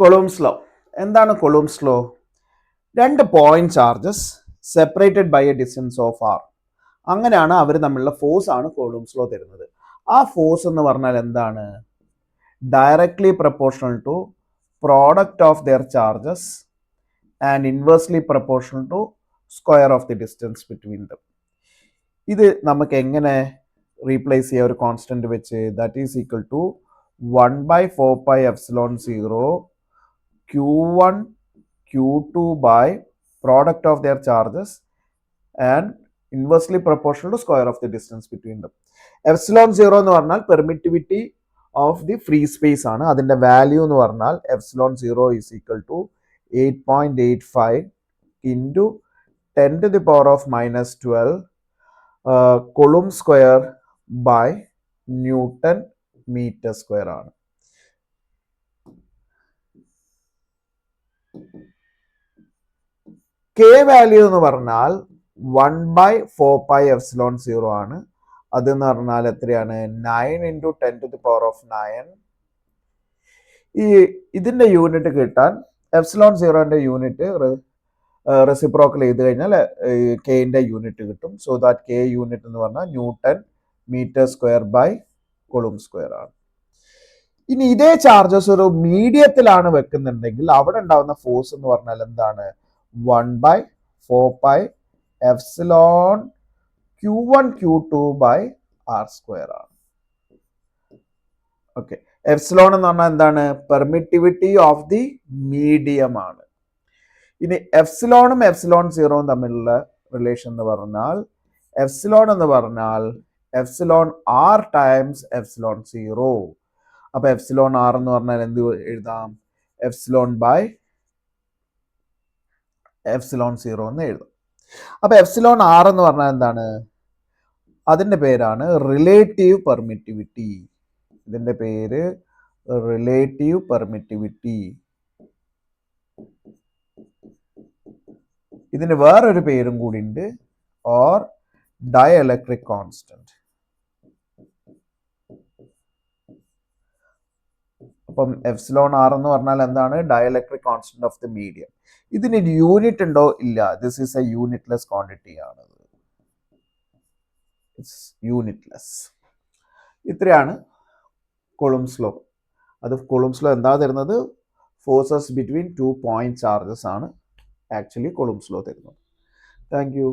കൊളൂംസ് law. എന്താണ് Coulomb's law? രണ്ട് point charges separated by a distance of r, അങ്ങനെയാണ് അവർ തമ്മിലുള്ള ഫോഴ്സ് ആണ് കൊളൂംസ് ലോ തരുന്നത്. ആ ഫോഴ്സ് എന്ന് പറഞ്ഞാൽ എന്താണ്? Directly proportional to product of their charges and inversely proportional to square of the distance between them. ഇത് നമുക്ക് എങ്ങനെ റീപ്ലേസ് ചെയ്യാം ഒരു കോൺസ്റ്റന്റ് വെച്ച്? That is equal to 1/4πε0 Q1 Q2 by product of their charges and inversely proportional to square of the distance between them. Epsilon 0 എന്ന് പറഞ്ഞാൽ permittivity of the free space ആണ്. അതിന്റെ വാല്യൂ എന്ന് പറഞ്ഞാൽ epsilon 0 is equal to 8.85 into 10 to the power of minus 12 Coulomb square by Newton meter square ആണ്. K value എന്ന് പറഞ്ഞാൽ 1/4πε0 ആണ്. അതെന്ന് പറഞ്ഞാൽ എത്രയാണ്? 9 into 10 to the power of 9. ഇതിന്റെ യൂണിറ്റ് കിട്ടാൻ എപ്സിലോൺ സീറോന്റെ യൂണിറ്റ് റെസിപ്രോക്കൽ ചെയ്ത് കഴിഞ്ഞാൽ കെന്റെ യൂണിറ്റ് കിട്ടും. സോ ദാറ്റ് കെ യൂണിറ്റ് എന്ന് പറഞ്ഞാൽ newton metre square by coulomb square ആണ്. ഇനി ഇതേ ചാർജസ് ഒരു മീഡിയത്തിലാണ് വെക്കുന്നുണ്ടെങ്കിൽ അവിടെ ഉണ്ടാവുന്ന ഫോഴ്സ് എന്ന് പറഞ്ഞാൽ എന്താണ്? 1/4πε Q1 Q2 by R square ആണ്. ഓക്കെ, എപ്സിലോൺ എന്ന് പറഞ്ഞാൽ എന്താണ്? പെർമിറ്റിവിറ്റി ഓഫ് ദി മീഡിയം ആണ്. ഇനി എപ്സിലോണും എപ്സിലോൺ സീറോയും തമ്മിലുള്ള റിലേഷൻ എന്ന് പറഞ്ഞാൽ എപ്സിലോൺ എന്ന് പറഞ്ഞാൽ epsilon are times epsilon zero. അപ്പൊ എപ്സിലോൺ ആർ എന്ന് പറഞ്ഞാൽ എന്ത് എഴുതാം? എപ്സിലോൺ ബൈ എപ്സിലോൺ സീറോ എന്ന് എഴുതാം. അപ്പൊ എപ്സിലോൺ ആർ എന്ന് പറഞ്ഞാൽ എന്താണ്? അതിന്റെ പേരാണ് റിലേറ്റീവ് പെർമിറ്റിവിറ്റി. ഇതിന്റെ പേര് റിലേറ്റീവ് പെർമിറ്റിവിറ്റി. ഇതിന് വേറൊരു പേരും കൂടി ഉണ്ട്, ഓർ ഡയലക്ട്രിക് കോൺസ്റ്റന്റ്. അപ്പം എപ്സിലോൺ ആർ എന്ന് പറഞ്ഞാൽ എന്താണ്? Dielectric constant of the medium. ഇതിന് യൂണിറ്റ് ഉണ്ടോ? ഇല്ല. This is a unitless quantity ആണ്. It's unitless. ഇത്രയാണ് കൊളൂംസ് ലോ. അത് കൊളൂംസ് ലോ എന്താ തരുന്നത്? ഫോഴ്സസ് ബിറ്റ്വീൻ 2 പോയിന്റ് ചാർജസ് ആണ് ആക്ച്വലി കൊളൂംസ് ലോ തരുന്നത്. Thank U.